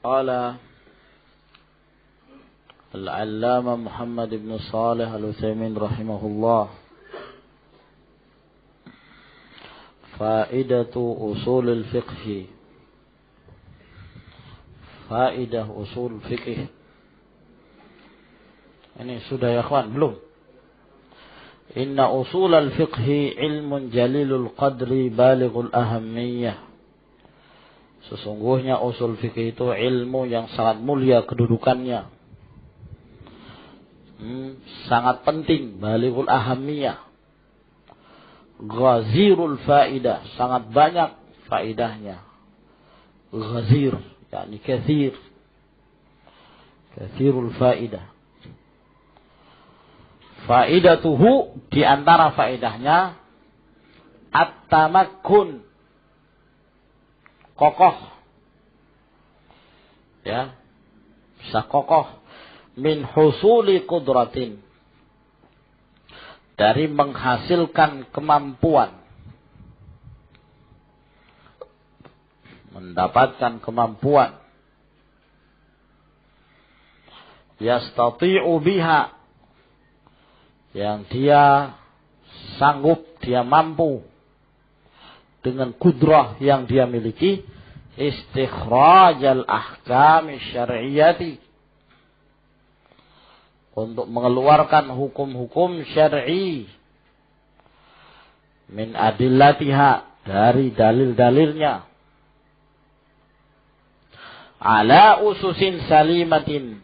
قال العلامة محمد بن صالح العثيمين رحمه الله فائدة أصول الفقه. Faidah usul fikih. Ini sudah ya kawan? Belum? Inna usul al-fiqhi ilmun jalilul qadri balighul ahammiyah. Sesungguhnya usul fikih itu ilmu yang sangat mulia kedudukannya. Sangat penting, balighul ahammiyah. Ghazirul faidah, sangat banyak faidahnya. Ghazir yakni kathir. Kathirul faidah. Faidatuhu, di antara faidahnya at-tamakkun, kokoh. Ya, bisa kokoh min husuli qudratin, dari menghasilkan kemampuan, mendapatkan kemampuan, yastati'u biha, yang dia sanggup, dia mampu dengan kudrah yang dia miliki, istikhrajal ahkam syar'iyyati, untuk mengeluarkan hukum-hukum syar'i, min adillatiha, dari dalil-dalilnya, ala ususin salimatin,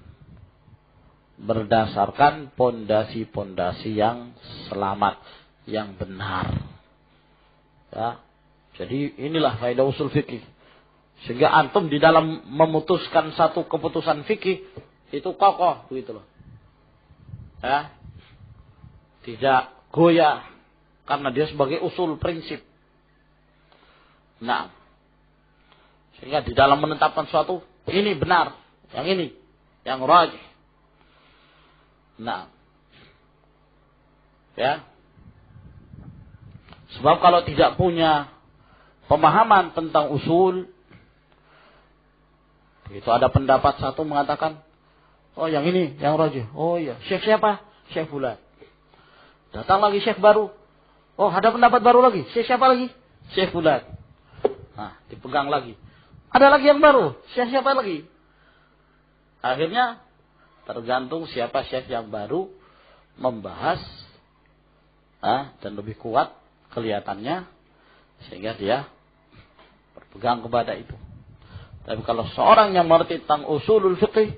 berdasarkan pondasi-pondasi yang selamat, yang benar. Ya, jadi inilah faedah usul fikih. Sehingga antum di dalam memutuskan satu keputusan fikih itu kokoh, begitu loh. Ya, tidak goyah, karena dia sebagai usul prinsip. Nah, sehingga di dalam menetapkan suatu, ini benar, yang ini, yang rajih. Nah, ya, sebab kalau tidak punya pemahaman tentang usul, itu ada pendapat satu mengatakan, oh yang ini, yang rajih, oh iya, syekh siapa? Syekh fulan. Datang lagi syekh baru, oh ada pendapat baru lagi, syekh siapa lagi? Syekh fulan. Nah, dipegang lagi. Ada lagi yang baru, syekh siapa lagi? Akhirnya tergantung siapa syekh yang baru membahas, dan lebih kuat kelihatannya, sehingga dia berpegang kepada itu. Tapi kalau seorang yang mengerti tentang usulul fiqh,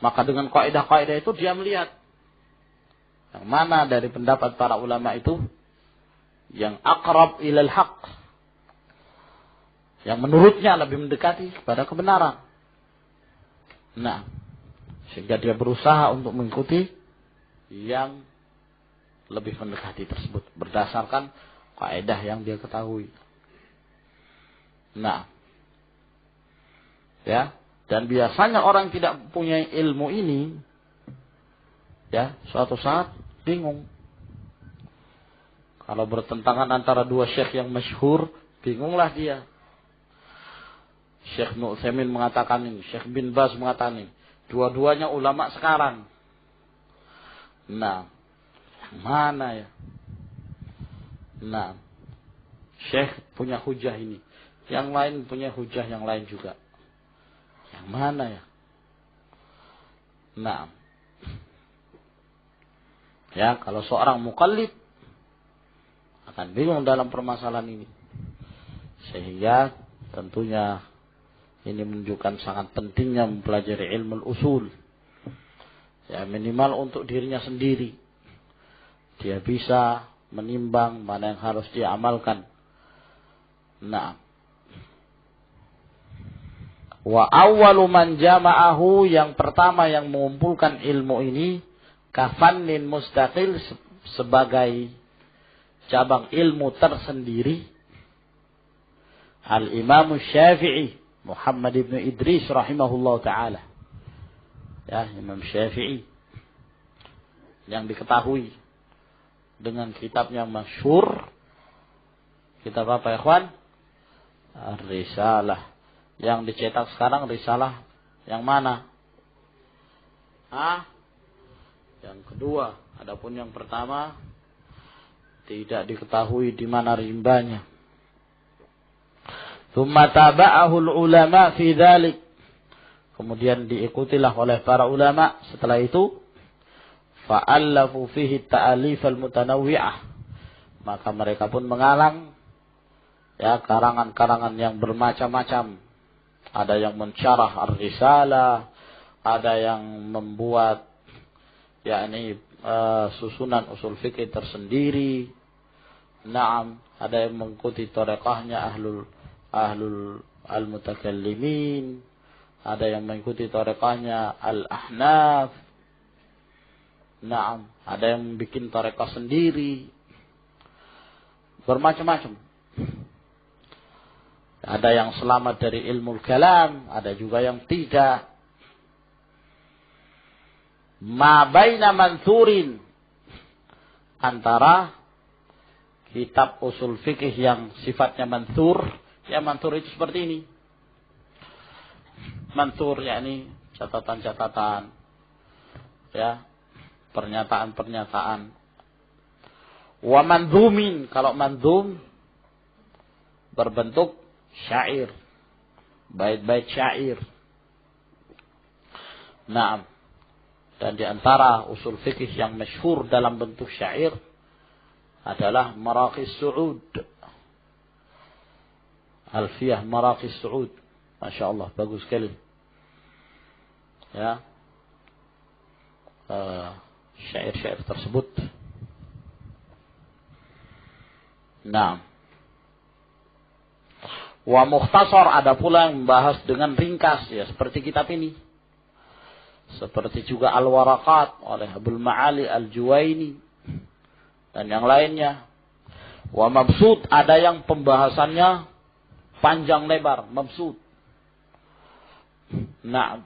maka dengan kaidah-kaidah itu dia melihat yang mana dari pendapat para ulama itu yang aqrab ilal haq, yang menurutnya lebih mendekati kepada kebenaran. Nah, sehingga dia berusaha untuk mengikuti yang lebih mendekati tersebut berdasarkan kaidah yang dia ketahui. Nah, ya, dan biasanya orang tidak punya ilmu ini, ya, suatu saat bingung. Kalau bertentangan antara dua syekh yang masyhur, bingunglah dia. Syekh Nu'tsaimin mengatakan ini, Syekh bin Baz mengatakan ini. Dua-duanya ulama sekarang. Nah, mana ya? Nah, Syekh punya hujah ini, yang lain punya hujah yang lain juga. Yang mana ya? Nah, ya, kalau seorang muqallid akan bingung dalam permasalahan ini. Sehingga tentunya ini menunjukkan sangat pentingnya mempelajari ilmu usul. Ya, minimal untuk dirinya sendiri. Dia bisa menimbang mana yang harus dia amalkan. Nah, wa awwalu man jama'ahu, yang pertama yang mengumpulkan ilmu ini, kafannin mustaqil, sebagai cabang ilmu tersendiri, Al-Imam Syafi'i Muhammad ibn Idris rahimahullah ta'ala. Ya, Imam Syafi'i yang diketahui dengan kitabnya masyhur. Kitab apa ya, ikhwan? Ar-Risalah. Yang dicetak sekarang Risalah Yang mana? Yang kedua. Adapun yang pertama tidak diketahui di mana rimbanya. Tsumma taba'ahul ulama fi dzalik. Kemudian diikutilah oleh para ulama setelah itu. Fa'allafu fihi ta'alif al-mutanawwi'ah. Maka mereka pun mengalang ya karangan-karangan yang bermacam-macam. Ada yang mensyarah ar-risalah, ada yang membuat yakni susunan usul fikih tersendiri. Naam, ada yang mengikuti thariqahnya ahlul al-mutakallimin, ada yang mengikuti thariqahnya al-ahnaf. Naam, ada yang bikin thariqah sendiri. Bermacam-macam. Ada yang selamat dari ilmu kalam, ada juga yang tidak. Ma baina manthurin, antara kitab usul fikih yang sifatnya manthur. Ya, manthur itu seperti ini. Manthur yakni catatan-catatan, ya, pernyataan-pernyataan. Wa mandhumin, kalau mandhum berbentuk syair, bait-bait syair. Naam. Dan di antara usul fikih yang masyhur dalam bentuk syair adalah Maraqis Su'ud. Alfiyah Maraqis Su'ud. Masya Allah, bagus sekali. Ya. Syair-syair tersebut. Nah. Wa mukhtasar, ada pula yang membahas dengan ringkas, ya seperti kitab ini. Seperti juga Al-Waraqat oleh Abul Ma'ali Al-Juwaini dan yang lainnya. Wa mabsut, ada yang pembahasannya panjang lebar, mabsut. Nah,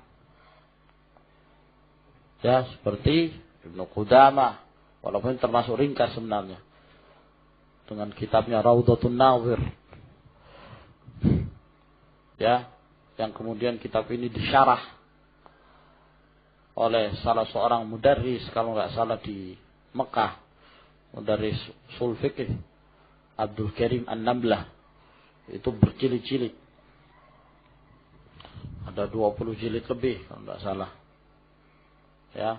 ya seperti Ibnu Qudamah, walaupun termasuk ringkas sebenarnya, dengan kitabnya Raudhatun Nawir. Ya, yang kemudian kitab ini disyarah oleh salah seorang mudarris, kalau nggak salah di Mekah, mudarris usul fikih Abdul Karim An-Namlah. Itu berjilid-jilid, ada 20 jilid lebih kalau nggak salah, ya,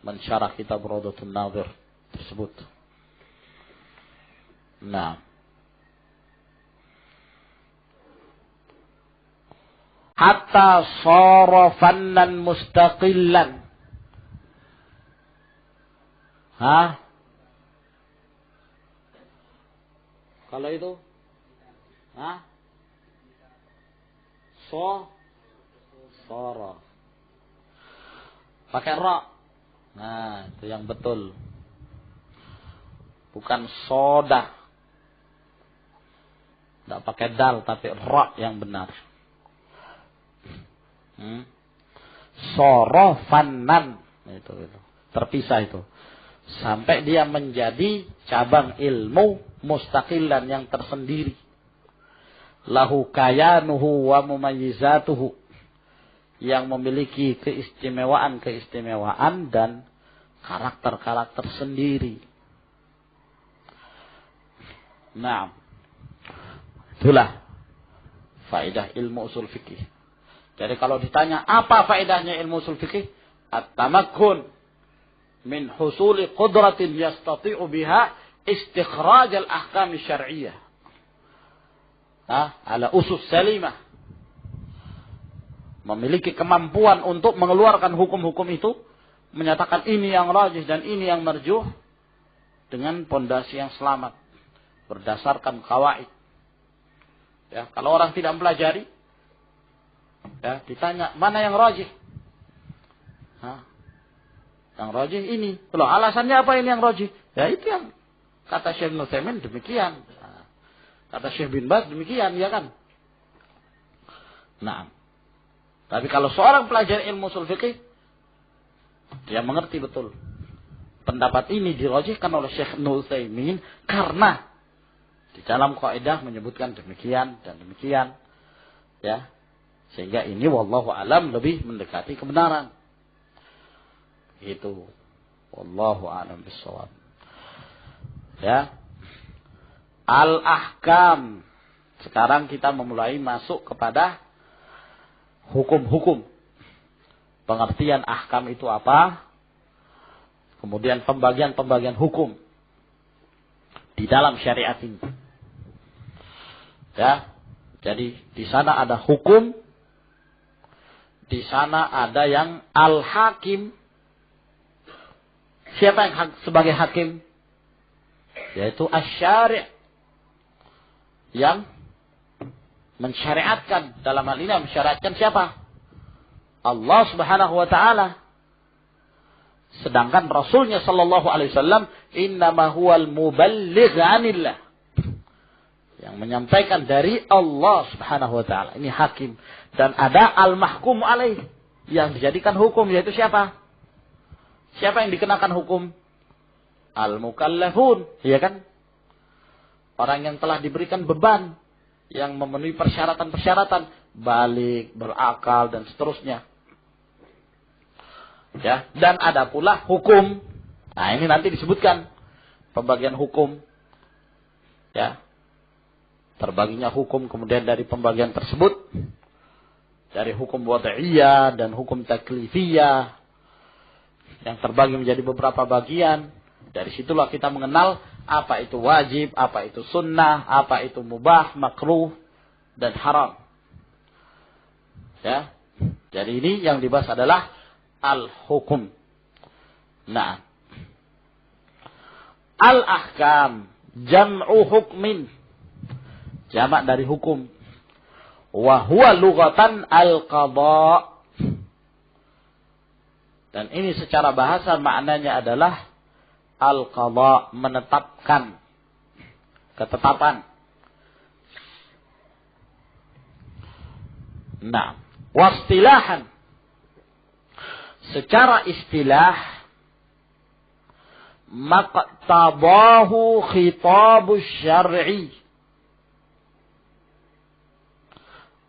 mensyarah kitab Raudhatun Nawir tersebut. Nah, hatta shara fannan mustaqillan. Kalau itu? Shara. Pakai ra. Nah, itu yang betul. Bukan soda. Tidak pakai dal, tapi ra yang benar. Sorofannan itu terpisah itu sampai dia menjadi cabang ilmu mustaqilan yang tersendiri, lahu kayanuhu wa mumayyizatuhu, yang memiliki keistimewaan dan karakter sendiri. Nah, itulah faedah ilmu usul fikih. Jadi kalau ditanya apa faedahnya ilmu usul fikih? At-tamakkun min husuli qudratin yastati'u biha istikhraj al-ahkam syar'iyyah. Ala usus salimah. Memiliki kemampuan untuk mengeluarkan hukum-hukum itu, menyatakan ini yang rajih dan ini yang marjuh dengan pondasi yang selamat berdasarkan qawaid. Ya, kalau orang tidak mempelajari, ya, ditanya mana yang rajih? Yang rajih ini. Loh, alasannya apa ini yang rajih? Ya itu yang kata Syekh Ibnu Utsaimin demikian. Kata Syekh bin Baz demikian, ya kan? Nah, tapi kalau seorang pelajar ilmu ushul fikih, dia mengerti betul. Pendapat ini dirajihkan oleh Syekh Ibnu Utsaimin karena di dalam kaidah menyebutkan demikian dan demikian. Ya. Sehingga ini wallahu alam lebih mendekati kebenaran. Itu. Wallahu alam bissawab. Ya. Al-ahkam. Sekarang kita memulai masuk kepada hukum-hukum. Pengertian ahkam itu apa? Kemudian pembagian-pembagian hukum di dalam syariat ini. Ya. Jadi di sana ada hukum, di sana ada yang al-hakim. Siapa yang sebagai hakim? Yaitu asy-syari', yang mensyariatkan. Dalam hal ini mensyariatkan siapa? Allah Subhanahu wa taala. Sedangkan Rasulnya sallallahu alaihi wasallam innama huwal muballigh 'anillah, yang menyampaikan dari Allah Subhanahu wa taala. Ini hakim. Dan ada al-mahkum alaih, yang dijadikan hukum, yaitu siapa? Siapa yang dikenakan hukum? Al-mukallafun, iya kan? Orang yang telah diberikan beban, yang memenuhi persyaratan-persyaratan, balik, berakal, dan seterusnya. Ya, dan ada pula hukum. Nah, ini nanti disebutkan pembagian hukum. Ya. Terbaginya hukum kemudian dari pembagian tersebut, dari hukum wad'iyah dan hukum taklifiyah, yang terbagi menjadi beberapa bagian. Dari situlah kita mengenal apa itu wajib, apa itu sunnah, apa itu mubah, makruh, dan haram. Ya. Jadi ini yang dibahas adalah al-hukum. Nah, al-ahkam jam'u hukmin, jamak dari hukum. Wa huwa lughatan al-qada. Dan ini secara bahasa maknanya adalah al-qada, menetapkan, ketetapan. Nah, wastilahan, secara istilah, maqtadahu khitabus syar'i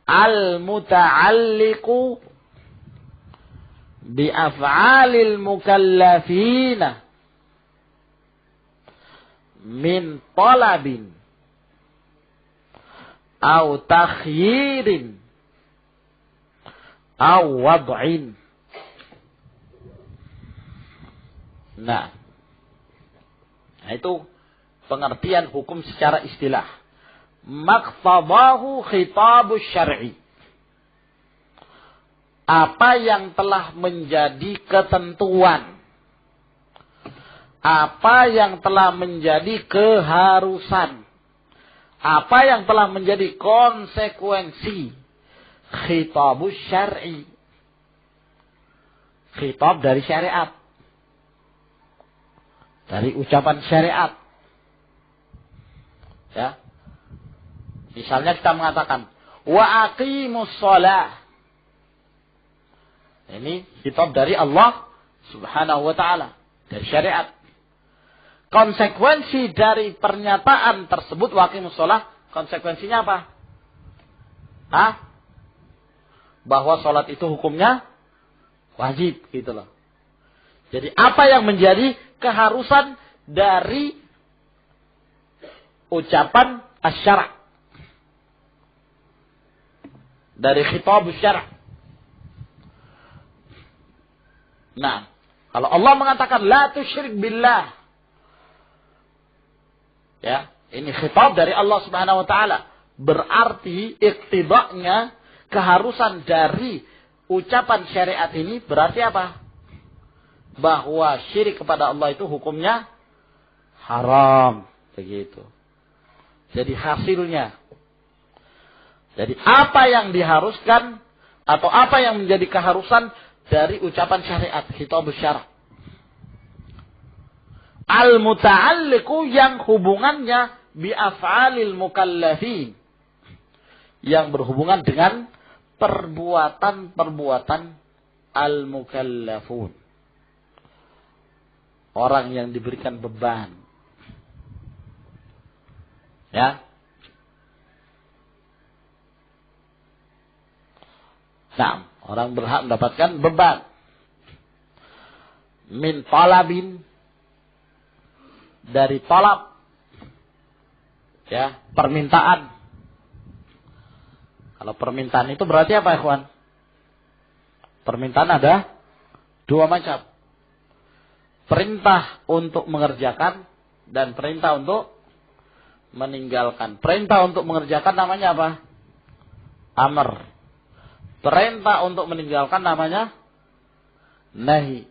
al-muta'alliqu bi af'alil mukallafina min talabin au takhyirin au wad'in. Nah, itu pengertian hukum secara istilah. Maqtadahu khitabus syar'i, apa yang telah menjadi ketentuan, apa yang telah menjadi keharusan, apa yang telah menjadi konsekuensi khitabus syar'i. Khitab dari syariat, dari ucapan syariat. Ya. Misalnya kita mengatakan wa aqimus shalah. Ini khitab dari Allah Subhanahu wa taala, dari syariat. Konsekuensi dari pernyataan tersebut wa aqimus shalah, konsekuensinya apa? Bahwa salat itu hukumnya wajib, gitu loh. Jadi apa yang menjadi keharusan dari ucapan asy-syara', dari khitab asy-syara'. Nah, kalau Allah mengatakan la tusyrik billah, ya, ini khitab dari Allah Subhanahu wa taala, berarti iktidaknya, keharusan dari ucapan syariat ini berarti apa? Bahwa syirik kepada Allah itu hukumnya haram, begitu. Jadi hasilnya, jadi apa yang diharuskan atau apa yang menjadi keharusan dari ucapan syariat, khitabus syara', al-muta'alliqu, yang hubungannya bi af'alil mukallafin, yang berhubungan dengan perbuatan-perbuatan al-mukallafun, orang yang diberikan beban. Ya. Nah, orang berhak mendapatkan beban. Min talabin, dari talab, ya, permintaan. Kalau permintaan itu berarti apa, ikhwan? Permintaan ada dua macam. Perintah untuk mengerjakan dan perintah untuk meninggalkan. Perintah untuk mengerjakan namanya apa? Amr. Perintah untuk meninggalkan namanya nahi.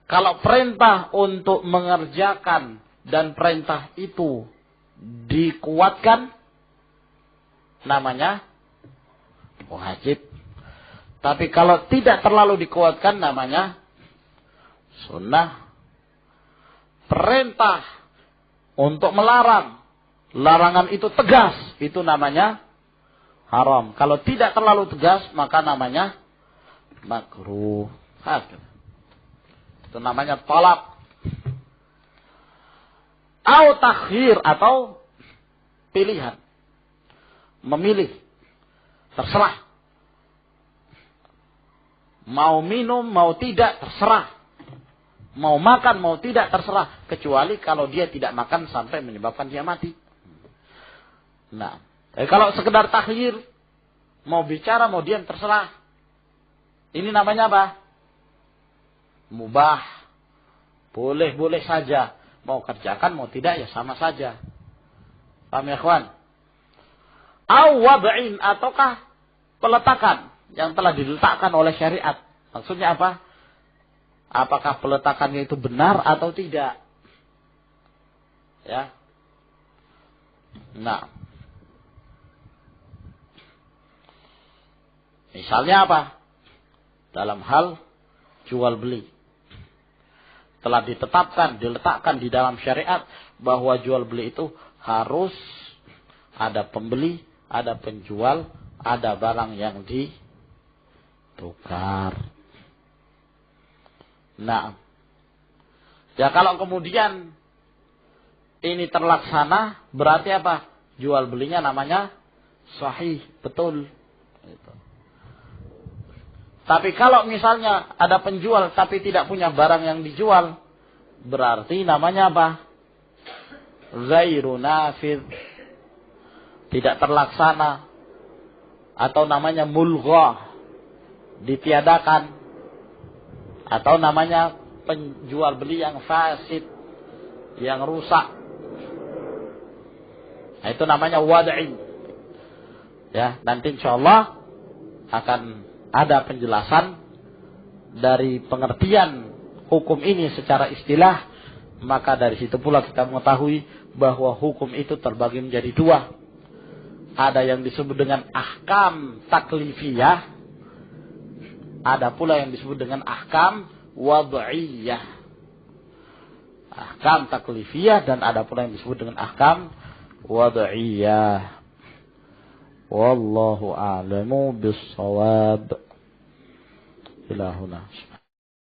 Kalau perintah untuk mengerjakan dan perintah itu dikuatkan, namanya wajib. Tapi kalau tidak terlalu dikuatkan, namanya sunnah. Perintah untuk melarang, larangan itu tegas, itu namanya haram. Kalau tidak terlalu tegas, maka namanya makruh. Itu namanya talab. Au takhir, atau pilihan. Memilih. Terserah. Mau minum, mau tidak, terserah. Mau makan, mau tidak, terserah. Kecuali kalau dia tidak makan sampai menyebabkan dia mati. Nah, kalau sekedar takhir, mau bicara, mau diam, terserah. Ini namanya apa? Mubah. Boleh-boleh saja. Mau kerjakan, mau tidak, ya sama saja. Paham ya, kawan? Awad'in, ataukah peletakan yang telah diletakkan oleh syariat. Maksudnya apa? Apakah peletakannya itu benar atau tidak? Ya. Nah. Misalnya apa? Dalam hal jual beli. Telah ditetapkan, diletakkan di dalam syariat bahwa jual beli itu harus ada pembeli, ada penjual, ada barang yang ditukar. Nah, ya kalau kemudian ini terlaksana, berarti apa? Jual belinya namanya sahih, betul. Tapi kalau misalnya ada penjual tapi tidak punya barang yang dijual, berarti namanya apa? Ghairu nafidh, tidak terlaksana, atau namanya mulghah, ditiadakan, atau namanya penjual beli yang fasid, yang rusak. Nah, itu namanya wad'i. Ya, nanti insyaallah akan ada penjelasan dari pengertian hukum ini secara istilah. Maka dari situ pula kita mengetahui bahwa hukum itu terbagi menjadi dua. Ada yang disebut dengan ahkam taklifiyah, ada pula yang disebut dengan ahkam wad'iyah. Ahkam taklifiyah, dan ada pula yang disebut dengan ahkam wad'iyah. Wallahu a'lamu bis-shawab. Ilahuna.